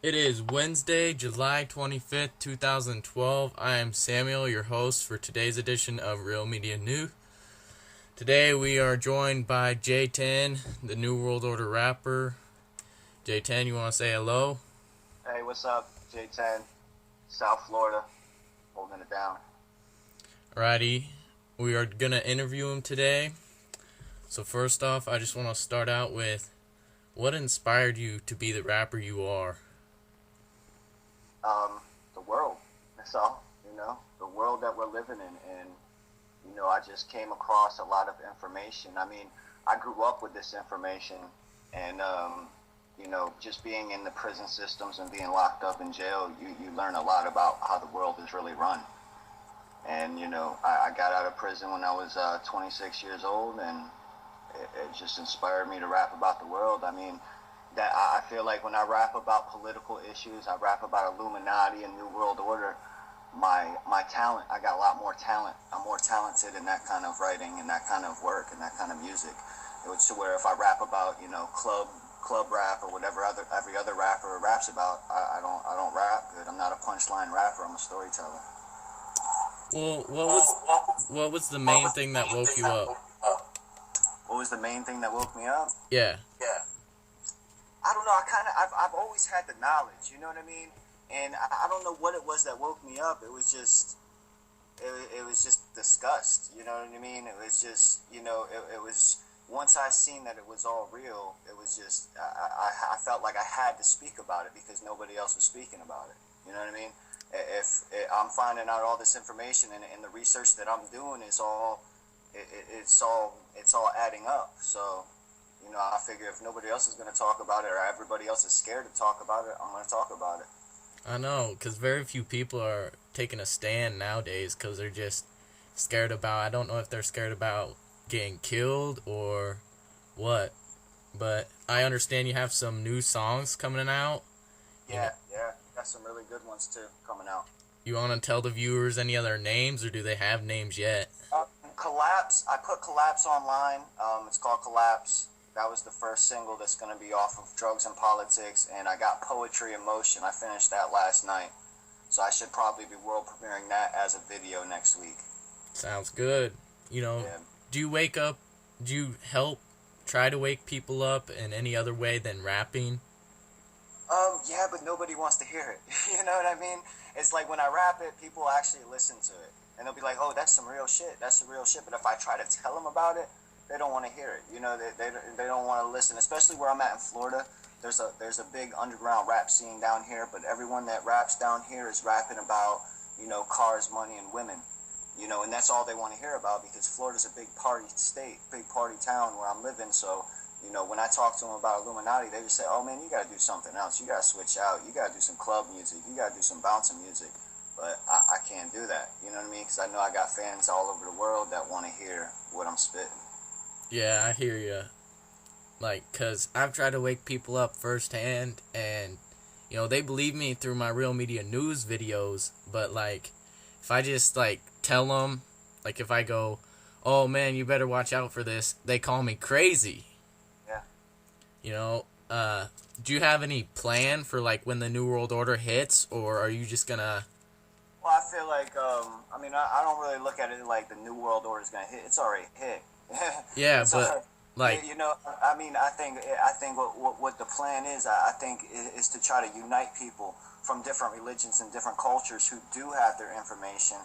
It is Wednesday, July 25th, 2012. I am Samuel, your host for today's edition of Real Media News. Today we are joined by J10, the New World Order rapper. J10, you want to say hello? Hey, what's up? J10, South Florida, holding it down. Alrighty, we are going to interview him today. So first off, I just want to start out with, what inspired you to be the rapper you are? The world, that's all, the world that we're living in. And, I just came across a lot of information. I mean, I grew up with this information and, just being in the prison systems and being locked up in jail, you learn a lot about how the world is really run. And, I got out of prison when I was 26 years old, and it just inspired me to rap about the world. I mean, that I feel like when I rap about political issues, I rap about Illuminati and New World Order, my talent, I got a lot more talent. I'm more talented in that kind of writing and that kind of work and that kind of music. It was to where if I rap about, club rap or whatever every other rapper raps about, I don't rap good. I'm not a punchline rapper, I'm a storyteller. Well, what was the main thing that woke you up? What was the main thing that woke me up? Yeah. I don't know. I've always had the knowledge. You know what I mean? And I don't know what it was that woke me up. It was just disgust. You know what I mean? It was just, it was, once I seen that it was all real, it was just, I felt like I had to speak about it because nobody else was speaking about it. You know what I mean? If I'm finding out all this information and the research that I'm doing is all, it's all adding up. So, I figure if nobody else is going to talk about it or everybody else is scared to talk about it, I'm going to talk about it. I know, because very few people are taking a stand nowadays because they're just scared about, I don't know if they're scared about getting killed or what, but I understand you have some new songs coming out. Yeah, got some really good ones too coming out. You want to tell the viewers any other names, or do they have names yet? Collapse, I put Collapse online. It's called Collapse. That was the first single that's going to be off of Drugs and Politics, and I got Poetry in Motion. I finished that last night, so I should probably be world premiering that as a video next week. Sounds good. Yeah. Do you try to wake people up in any other way than rapping? Yeah, but nobody wants to hear it. You know what I mean? It's like when I rap it, people actually listen to it, and they'll be like, "Oh, that's some real shit. That's some real shit." But if I try to tell them about it, they don't want to hear it. They don't want to listen. Especially where I'm at in Florida, there's a big underground rap scene down here. But everyone that raps down here is rapping about, cars, money, and women. And that's all they want to hear about because Florida's a big party state, big party town where I'm living. So, when I talk to them about Illuminati, they just say, "Oh man, you got to do something else. You got to switch out. You got to do some club music. You got to do some bouncing music." But I can't do that. You know what I mean? Because I know I got fans all over the world that want to hear what I'm spitting. Yeah, I hear you. Because I've tried to wake people up firsthand, and, they believe me through my Real Media News videos, but, if I just, tell them, if I go, "Oh, man, you better watch out for this," they call me crazy. Yeah. Do you have any plan for, when the New World Order hits, or are you just gonna... Well, I feel like, I don't really look at it like the New World Order is going to hit. It's already hit. Yeah, but, I think what the plan is, I think, is to try to unite people from different religions and different cultures who do have their information,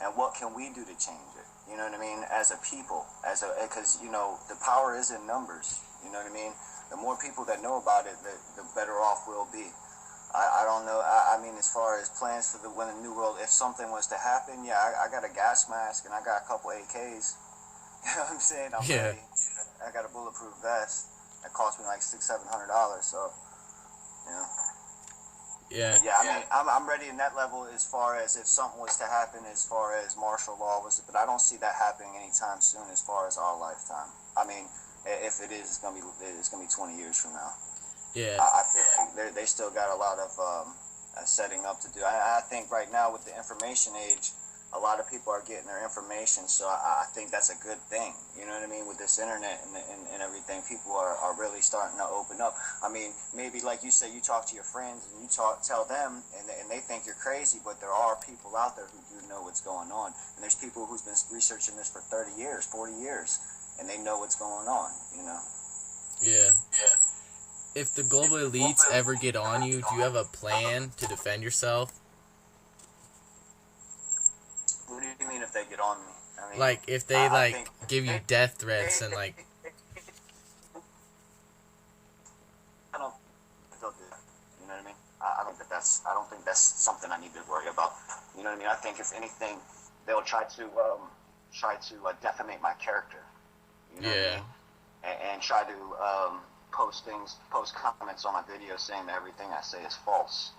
and what can we do to change it? You know what I mean? As a people, because, the power is in numbers. You know what I mean? The more people that know about it, the better off we'll be. I don't know. As far as plans for when the New World, if something was to happen, yeah, I got a gas mask and I got a couple AKs. You know what I'm saying? I'm ready. I got a bulletproof vest that cost me like $600-700. So, Yeah. Yeah, I'm ready in that level as far as if something was to happen, as far as martial law was, but I don't see that happening anytime soon as far as our lifetime. If it is, it's gonna be 20 years from now. Yeah. I feel like they still got a lot of setting up to do. I think right now with the information age, a lot of people are getting their information, so I think that's a good thing. You know what I mean? With this internet and everything, people are really starting to open up. I mean, maybe like you said, you talk to your friends and you tell them, and they think you're crazy, but there are people out there who do know what's going on. And there's people who's been researching this for 30 years, 40 years, and they know what's going on, you know? Yeah. If the global elites ever get on you, do you have a plan to defend yourself? What do you mean if they get on me? I mean, Like, if they, like, give you death threats and, like... I don't think they'll do that. You know what I mean? I don't think that's something I need to worry about. You know what I mean? I think if anything, they'll try to defamate my character. You know what I mean? And try to post comments on my videos saying that everything I say is false.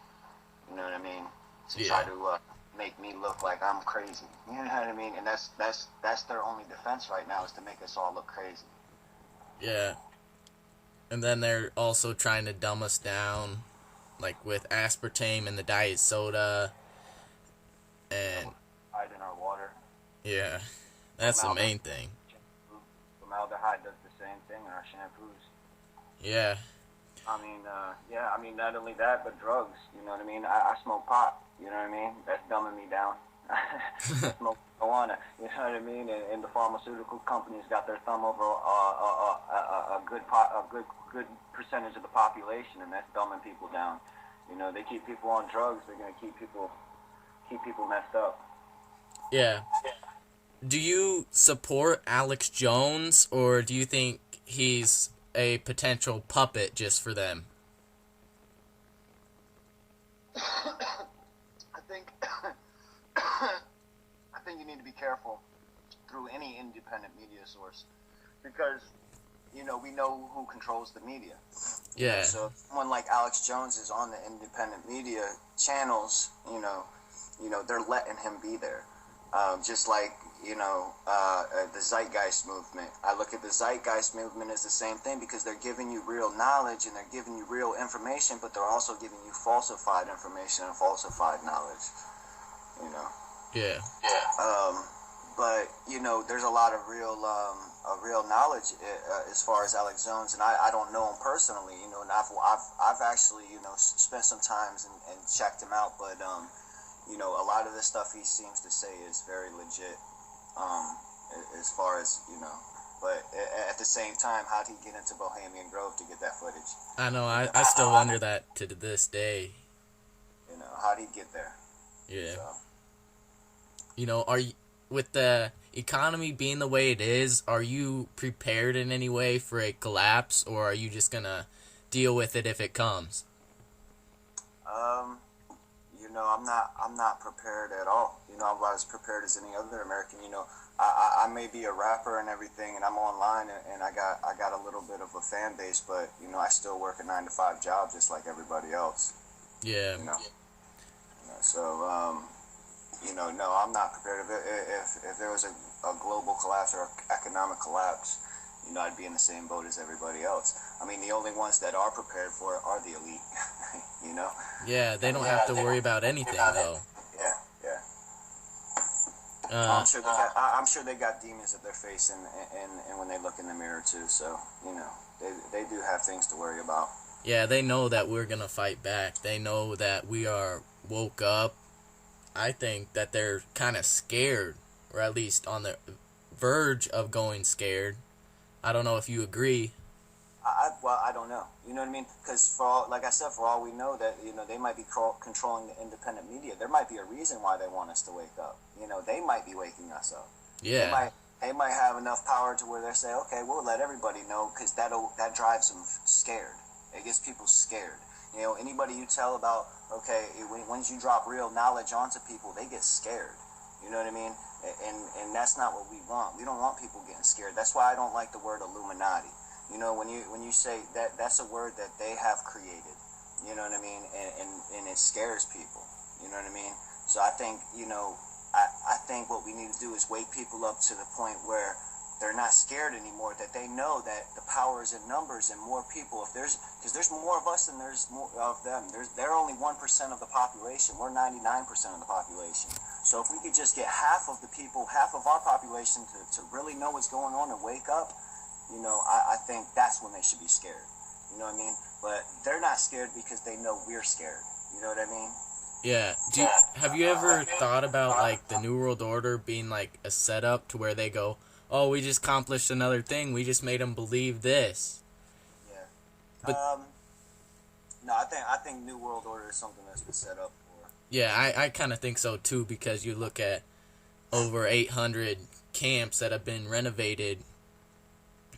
You know what I mean? To try to make me look like I'm crazy. You know what I mean? And that's their only defense right now, is to make us all look crazy. Yeah. And then they're also trying to dumb us down, like with aspartame in the diet soda, and Formaldehyde in our water. Yeah, that's the main thing. Formaldehyde does the same thing in our shampoos. Yeah. I mean, not only that, but drugs. You know what I mean? I smoke pot. You know what I mean? That's dumbing me down. I smoke marijuana. You know what I mean? And the pharmaceutical companies got their thumb over a good percentage of the population, and that's dumbing people down. You know, they keep people on drugs. They're gonna keep people messed up. Yeah. Do you support Alex Jones, or do you think he's a potential puppet just for them? I think you need to be careful through any independent media source, because we know who controls the media. Yeah. So if someone like Alex Jones is on the independent media channels, they're letting him be there. Just like the Zeitgeist movement. I look at the Zeitgeist movement as the same thing, because they're giving you real knowledge and they're giving you real information, but they're also giving you falsified information and falsified knowledge. Yeah. But there's a lot of real knowledge as far as Alex Jones, and I don't know him personally, and I've actually spent some time and checked him out, but a lot of the stuff he seems to say is very legit, as far as but at the same time, how'd he get into Bohemian Grove to get that footage? I know, I still wonder that to this day. How'd he get there? Yeah. So. Are you, with the economy being the way it is, are you prepared in any way for a collapse, or are you just gonna deal with it if it comes? I'm not prepared at all. I'm about as prepared as any other American. I may be a rapper and everything, and I'm online, and I got a little bit of a fan base, but I still work a 9-to-5 job just like everybody else. Yeah. So no, I'm not prepared. If there was a global collapse or economic collapse, I'd be in the same boat as everybody else. I mean, the only ones that are prepared for it are the elite. Yeah, they don't have to worry about anything though. Yeah. I'm sure they got demons that they're facing, and when they look in the mirror too. So they do have things to worry about. Yeah, they know that we're gonna fight back. They know that we are woke up. I think that they're kind of scared, or at least on the verge of going scared. I don't know if you agree. I don't know. You know what I mean? Because like I said, for all we know, that they might be controlling the independent media. There might be a reason why they want us to wake up. They might be waking us up. Yeah. They might have enough power to where they say, okay, we'll let everybody know, because that drives them scared. It gets people scared. Anybody you tell about, okay, once you drop real knowledge onto people, they get scared. You know what I mean? And that's not what we want. We don't want people getting scared. That's why I don't like the word Illuminati. When you say that, that's a word that they have created. You know what I mean? And it scares people. You know what I mean? So I think, I think what we need to do is wake people up to the point where they're not scared anymore, that they know that the power is in numbers and more people. Because there's more of us than there's more of them. They're only 1% of the population. We're 99% of the population. So if we could just get half of the people, half of our population to really know what's going on and wake up, I think that's when they should be scared. You know what I mean? But they're not scared because they know we're scared. You know what I mean? Yeah. Have you ever thought about, like, the New World Order being, like, a setup to where they go, oh, we just accomplished another thing. We just made them believe this. Yeah. But no, I think New World Order is something that's been set up for. yeah, I kind of think so too, because you look at over 800 camps that have been renovated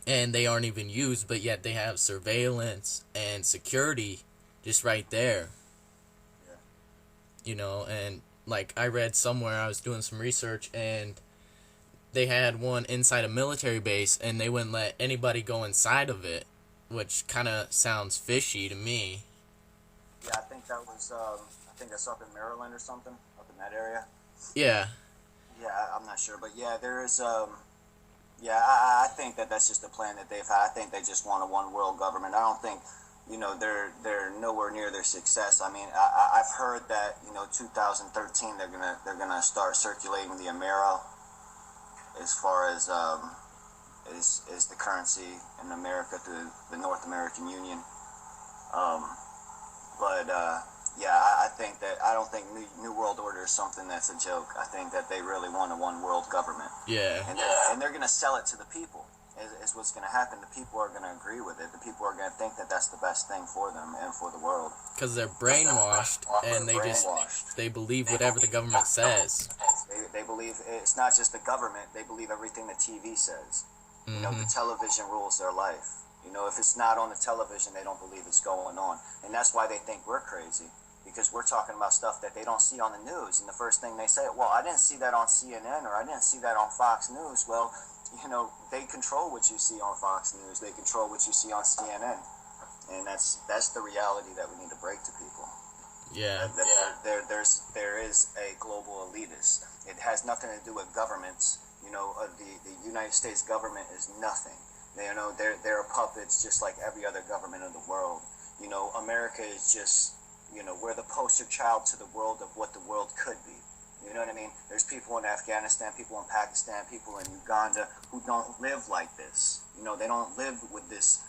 and they aren't even used, but yet they have surveillance and security just right there. Yeah. And like I read somewhere, I was doing some research, and they had one inside a military base, and they wouldn't let anybody go inside of it, which kind of sounds fishy to me. Yeah, I think that was, I think that's up in Maryland or something, up in that area. Yeah. Yeah, I'm not sure, but yeah, there is, I think that's just a plan that they've had. I think they just want a one world government. I don't think, they're nowhere near their success. I mean, I've heard that, 2013 they're gonna start circulating the Amero as far as is the currency in America through the North American Union. I don't think New World Order is something that's a joke. I think that they really want a one world government. Yeah. And they're going to sell it to the people. Is what's going to happen. The people are going to agree with it. The people are going to think that that's the best thing for them and for the world. Because they're brainwashed, and they believe whatever the government says. They believe it's not just the government. They believe everything the TV says. Mm-hmm. The television rules their life. If it's not on the television, they don't believe it's going on. And that's why they think we're crazy, because we're talking about stuff that they don't see on the news. And the first thing they say, well, I didn't see that on CNN, or I didn't see that on Fox News. Well, they control what you see on Fox News. They control what you see on CNN. And that's the reality that we need to break to people. Yeah. There is a global elitist. It has nothing to do with governments. The United States government is nothing. They're puppets just like every other government in the world. America is just, we're the poster child to the world of what the world could be. You know what I mean? There's people in Afghanistan, people in Pakistan, people in Uganda who don't live like this. They don't live with this,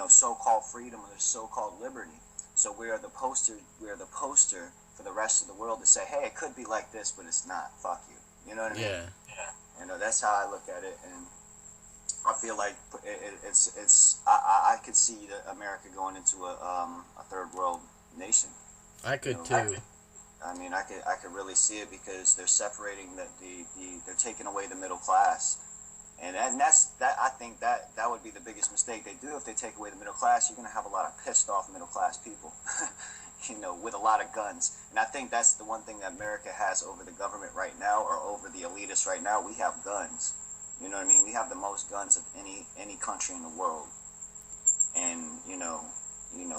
so-called freedom or this so-called liberty. So we are the poster for the rest of the world to say, hey, it could be like this, but it's not. Fuck you. You know what I mean? Yeah. That's how I look at it, and I feel like I could see America going into a third world nation. I could too. I could really see it, because they're separating they're taking away the middle class, and I think that would be the biggest mistake they do. If they take away the middle class, you're gonna have a lot of pissed off middle class people, with a lot of guns. And I think that's the one thing that America has over the government right now, or over the elitists right now. We have guns. You know what I mean? We have the most guns of any country in the world, and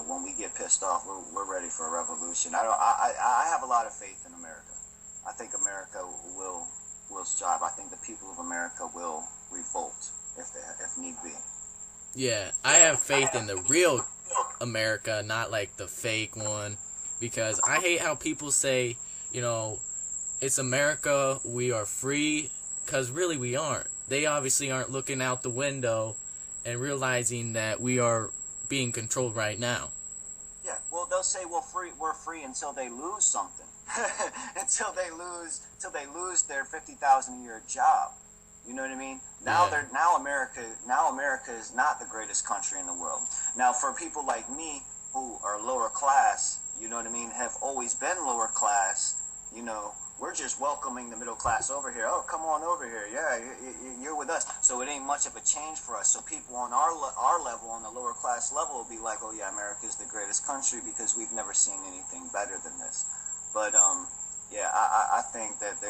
when we get pissed off, we're ready for a revolution. I have a lot of faith in America. I think America will strive. I think the people of America will revolt if need be. Yeah, I have faith in the real America, not like the fake one, because I hate how people say, it's America, we are free, because really we aren't. They obviously aren't looking out the window and realizing that we are being controlled right now. Yeah, well, they'll say we're free until they lose something, until they lose their $50,000 a year job. You know what I mean? Now America is not the greatest country in the world. Now, for people like me who are lower class, you know what I mean, have always been lower class, we're just welcoming the middle class over here. Oh, come on over here. Yeah, you're with us. So it ain't much of a change for us. So people on our level, on the lower class level, will be like, oh yeah, America is the greatest country because we've never seen anything better than this. But I think that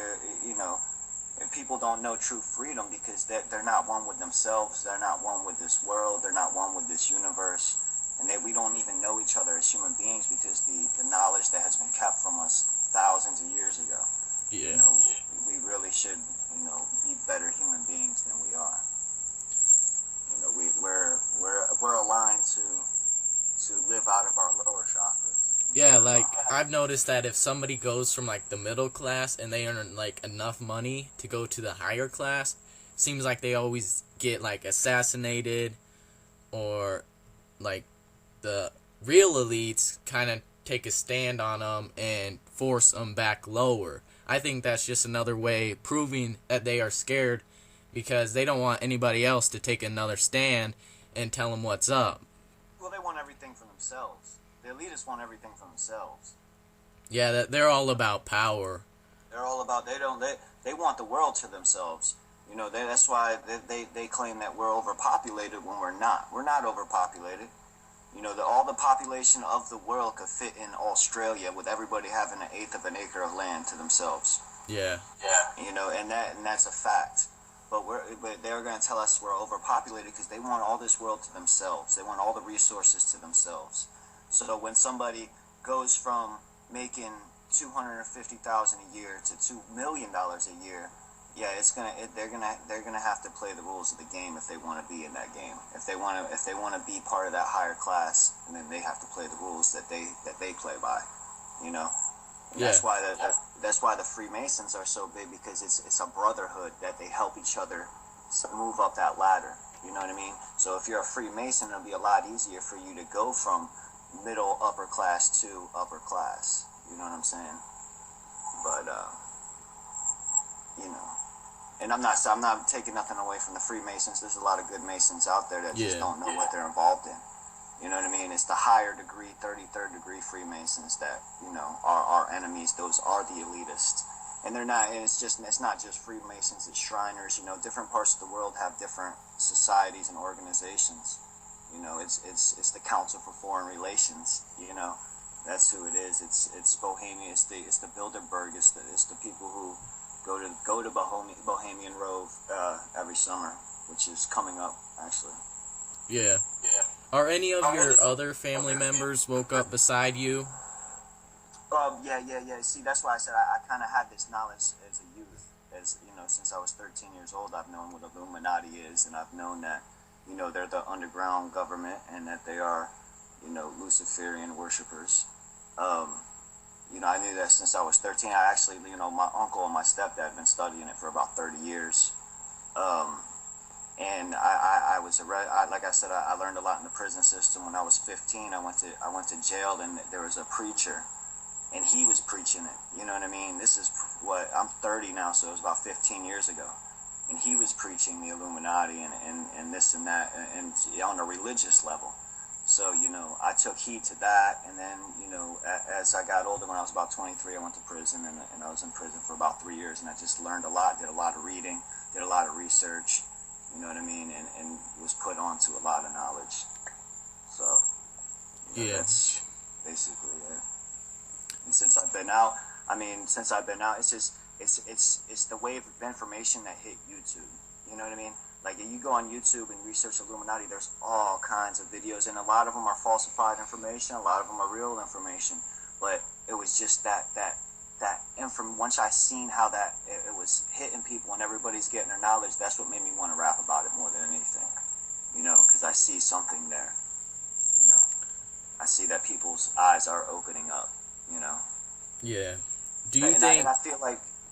people don't know true freedom because they're not one with themselves. They're not one with this world. They're not one with this universe. And we don't even know each other as human beings because the knowledge that has been kept from us thousands of years ago. Yeah. We really should, be better human beings than we are. I've noticed that if somebody goes from like the middle class and they earn like enough money to go to the higher class, seems like they always get like assassinated, or like the real elites kind of take a stand on them and force them back lower. I think that's just another way proving that they are scared, because they don't want anybody else to take another stand and tell them what's up. Well, they want everything for themselves. The elitists want everything for themselves. Yeah, they're all about power. They're all about, they want the world to themselves. You know, that's why they claim that we're overpopulated when we're not. We're not overpopulated. You know, all the population of the world could fit in Australia with everybody having 1/8 of an acre of land to themselves. Yeah. You know, and that's a fact. But they're going to tell us we're overpopulated because they want all this world to themselves. They want all the resources to themselves. So when somebody goes from making $250,000 a year to $2 million a year, yeah, they're gonna have to play the rules of the game if they want to be in that game. If they want to be part of that higher class, and then they have to play the rules that they play by, you know. And Yeah. That's why the Freemasons are so big, because it's a brotherhood that they help each other move up that ladder. You know what I mean? So if you're a Freemason, it'll be a lot easier for you to go from middle upper class to upper class. You know what I'm saying? But you know, and I'm not taking nothing away from the Freemasons. There's a lot of good Masons out there that just don't know what they're involved in. You know what I mean? It's the higher degree, 33rd degree Freemasons that, you know, are our enemies. Those are the elitists. And they're not, and it's not just Freemasons, it's Shriners. You know, different parts of the world have different societies and organizations. You know, it's the Council for Foreign Relations, you know. That's who it is. It's Bohemia, it's the Bilderberg, it's the people who go to Bohemian Grove every summer, which is coming up actually. Yeah. Are any of your other family members woke up beside you? Yeah. See, that's why I said I kind of had this knowledge as a youth. As you know, since I was 13 years old, I've known what Illuminati is, and I've known that, you know, they're the underground government, and that they are, you know, Luciferian worshippers. You know, I knew that since I was 13. I actually, you know, my uncle and my stepdad have been studying it for about 30 years. And I was like I said, I learned a lot in the prison system. When I was 15, I went to jail, and there was a preacher, and he was preaching it. You know what I mean? This is what, I'm 30 now, so it was about 15 years ago. And he was preaching the Illuminati and this and that, and on a religious level. So, you know, I took heed to that, and then, you know, as I got older, when I was about 23, I went to prison, and I was in prison for about 3 years, and I just learned a lot, did a lot of reading, did a lot of research, you know what I mean, and was put onto a lot of knowledge. So, you know, that's basically it. And since I've been out, it's just, it's the wave of information that hit YouTube, you know what I mean? Like, if you go on YouTube and research Illuminati, there's all kinds of videos, and a lot of them are falsified information, a lot of them are real information, but it was just that once I seen how that it was hitting people and everybody's getting their knowledge, that's what made me want to rap about it more than anything, you know, because I see something there, you know. I see that people's eyes are opening up, you know. Yeah. Do you think... And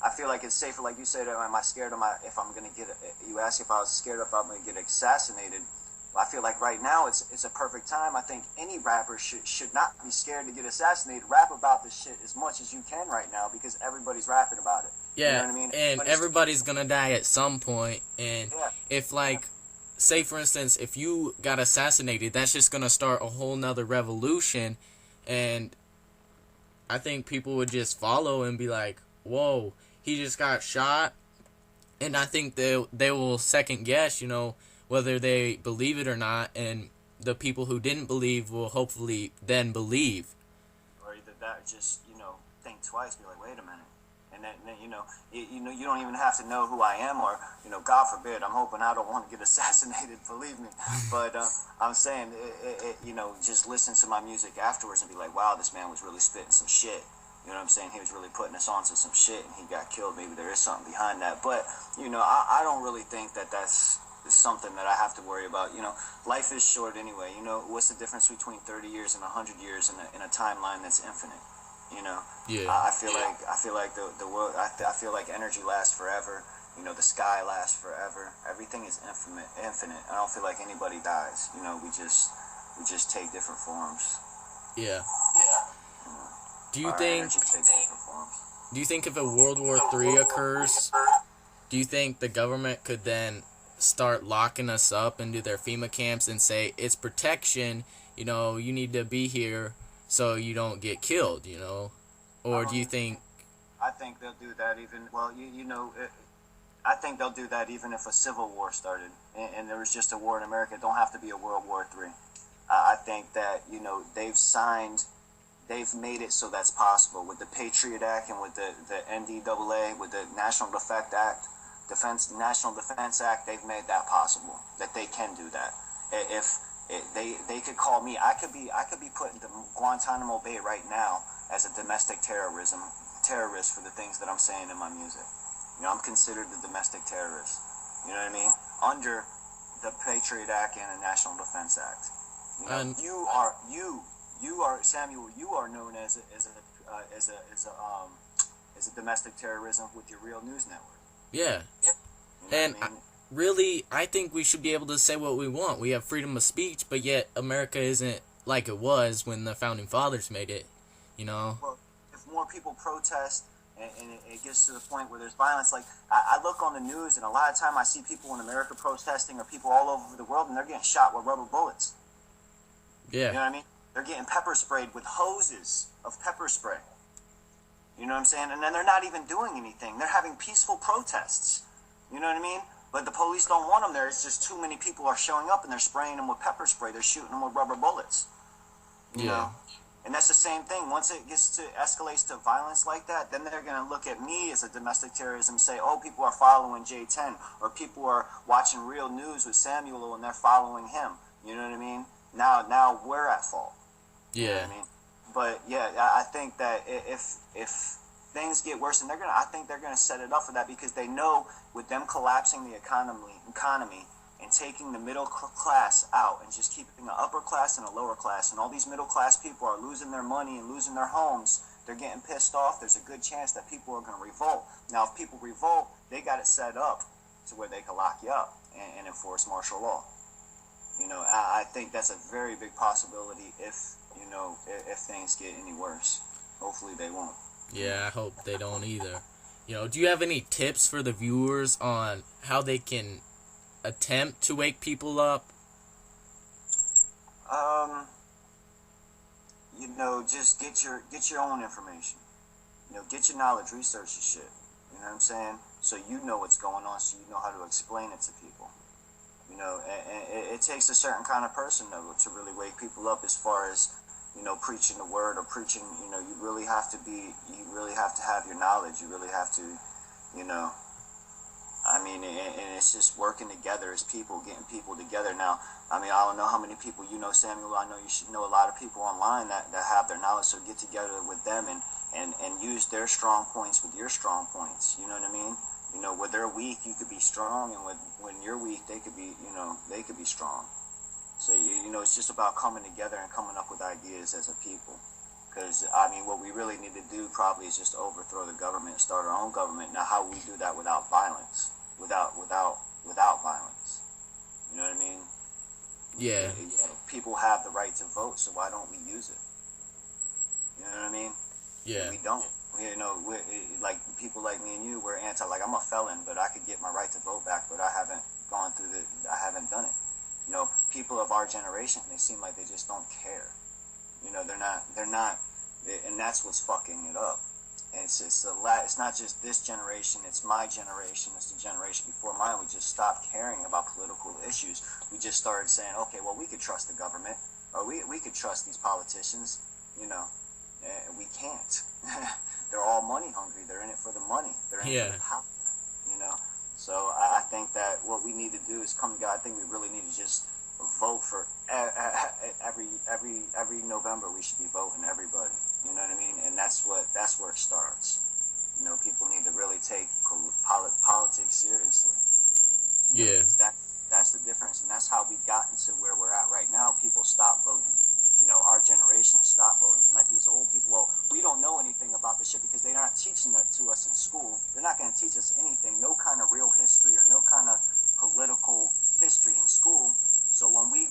I feel like it's safer, like you said, am I scared if I'm going to get, you asked if I was scared if I'm going to get assassinated. Well, I feel like right now it's a perfect time. I think any rapper should not be scared to get assassinated. Rap about this shit as much as you can right now, because everybody's rapping about it. Yeah, you know what I mean? And everybody's going to die at some point, and if, like, say, for instance, if you got assassinated, that's just going to start a whole nother revolution, and I think people would just follow and be like, whoa, he just got shot, and I think they will second guess, you know, whether they believe it or not, and the people who didn't believe will hopefully then believe. Or either that, or just, you know, think twice, be like, wait a minute, and then you know, you don't even have to know who I am, or, you know, God forbid, I'm hoping I don't want to get assassinated, believe me, but I'm saying, you know, just listen to my music afterwards and be like, wow, this man was really spitting some shit. You know what I'm saying? He was really putting us onto some shit, and he got killed. Maybe there is something behind that. But, you know, I don't really think that's something that I have to worry about. You know, life is short anyway. You know, what's the difference between 30 years and 100 years in a timeline that's infinite? You know, Yeah. I feel like the world. I feel like energy lasts forever. You know, the sky lasts forever. Everything is infinite. I don't feel like anybody dies. You know, we just take different forms. Yeah. You know, Do you our think? energy takes different forms. Do you think if a World War III occurs, do you think the government could then start locking us up into their FEMA camps and say it's protection? You know, you need to be here so you don't get killed. You know, or do you think? I think they'll do that even. Well, you know. I think they'll do that even if a civil war started and there was just a war in America. It don't have to be a World War III. I think that, you know, they've made it so that's possible with the Patriot Act and with the NDAA, with the National Defense Act. They've made that possible, that they can do that. If they could call me, I could be put into Guantanamo Bay right now as a domestic terrorist for the things that I'm saying in my music. You know, I'm considered a domestic terrorist. You know what I mean? Under the Patriot Act and the National Defense Act. You know, you are Samuel. You are known as a domestic terrorism with your real news network. Yeah. You know And what I mean? really, I think we should be able to say what we want. We have freedom of speech, but yet America isn't like it was when the Founding Fathers made it. You know? Well, if more people protest and it gets to the point where there's violence, like I look on the news and a lot of time I see people in America protesting or people all over the world and they're getting shot with rubber bullets. Yeah. You know what I mean? They're getting pepper sprayed with hoses of pepper spray. You know what I'm saying? And then they're not even doing anything. They're having peaceful protests. You know what I mean? But the police don't want them there. It's just too many people are showing up and they're spraying them with pepper spray. They're shooting them with rubber bullets. You know? And that's the same thing. Once it gets to escalates to violence like that, then they're going to look at me as a domestic terrorism and say, oh, people are following J10, or people are watching real news with Samuel and they're following him. You know what I mean? Now we're at fault. Yeah. You know what I mean? But yeah, I think that if things get worse, and I think they're gonna set it up for that, because they know with them collapsing the economy and taking the middle class out and just keeping an upper class and a lower class, and all these middle class people are losing their money and losing their homes, they're getting pissed off. There's a good chance that people are gonna revolt. Now, if people revolt, they got it set up to where they can lock you up and enforce martial law. You know, I think that's a very big possibility if things get any worse. Hopefully they won't. Yeah, I hope they don't either. You know, do you have any tips for the viewers on how they can attempt to wake people up? You know, just get your own information. You know, get your knowledge, research your shit. You know what I'm saying? So you know what's going on, so you know how to explain it to people. You know, and it takes a certain kind of person though to really wake people up, as far as, you know, preaching the word or preaching. You know, you really have to have your knowledge. You really have to, you know, I mean, and it's just working together as people, getting people together. Now, I mean, I don't know how many people you know, Samuel. I know you should know a lot of people online that have their knowledge, so get together with them and use their strong points with your strong points. You know what I mean? You know, where they're weak, you could be strong, and when you're weak, they could be strong. So, you know, it's just about coming together and coming up with ideas as a people. Because, I mean, what we really need to do probably is just overthrow the government, start our own government. Now, how we do that without violence? Without violence. You know what I mean? Yeah. You know, people have the right to vote, so why don't we use it? You know what I mean? Yeah. We don't. You know, like people like me and you, we're anti. Like, I'm a felon, but I could get my right to vote back, but I haven't done it. You know, people of our generation, they seem like they just don't care. You know, they're not, and that's what's fucking it up. And it's not just this generation, it's my generation, it's the generation before mine. We just stopped caring about political issues. We just started saying, okay, well, we could trust the government, or we could trust these politicians. You know, we can't. They're all money hungry. They're in it for the money. They're in it for the power. You know, so I think that what we need to do is come together. I think we really need to just vote for every November. We should be voting everybody. You know what I mean? And that's where it starts. You know, people need to really take politics seriously. You know, that's the difference, and that's how we've gotten to where we're at right now. People stop voting. You know, our generation stop voting. Let these old people. Well, we don't know any teach us anything, no kind of real history or no kind of political history in school. So when we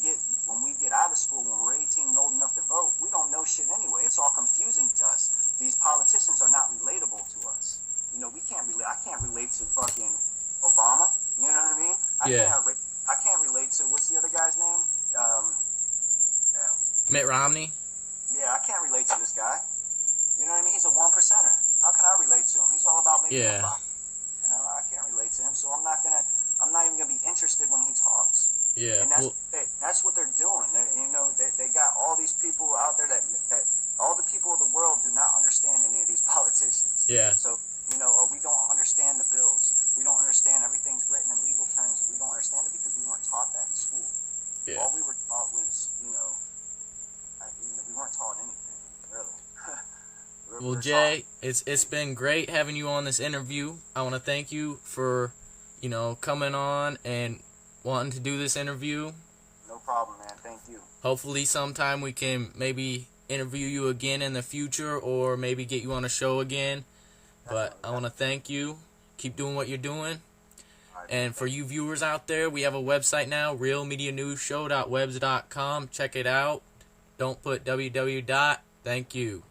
get out of school, when we're 18 and old enough to vote, we don't know shit anyway. It's all confusing to us. These politicians are not relatable to us. You know, we can't relate. I can't relate to fucking Obama. You know what I mean? I can't relate to, what's the other guy's name? Mitt Romney. Yeah, I can't relate to this guy. You know what I mean? He's a 1%er. How can I relate to him? He's all about making a profit. You know, I can't relate to him, so I'm not even gonna be interested when he talks. Yeah, and that's what they're doing. They got all these people out there that all the people of the world do not understand any of these politicians. Yeah. So, we don't understand the bills. We don't understand everything's written in legal terms, and we don't understand it because we weren't taught that in school. Yeah. All we were taught was, we weren't taught anything, really. Well, Jay, it's been great having you on this interview. I want to thank you for, coming on and wanting to do this interview. No problem, man. Thank you. Hopefully sometime we can maybe interview you again in the future or maybe get you on a show again. But I want to thank you. Keep doing what you're doing. And for you viewers out there, we have a website now, realmedianewsshow.webs.com. Check it out. Don't put www. Thank you.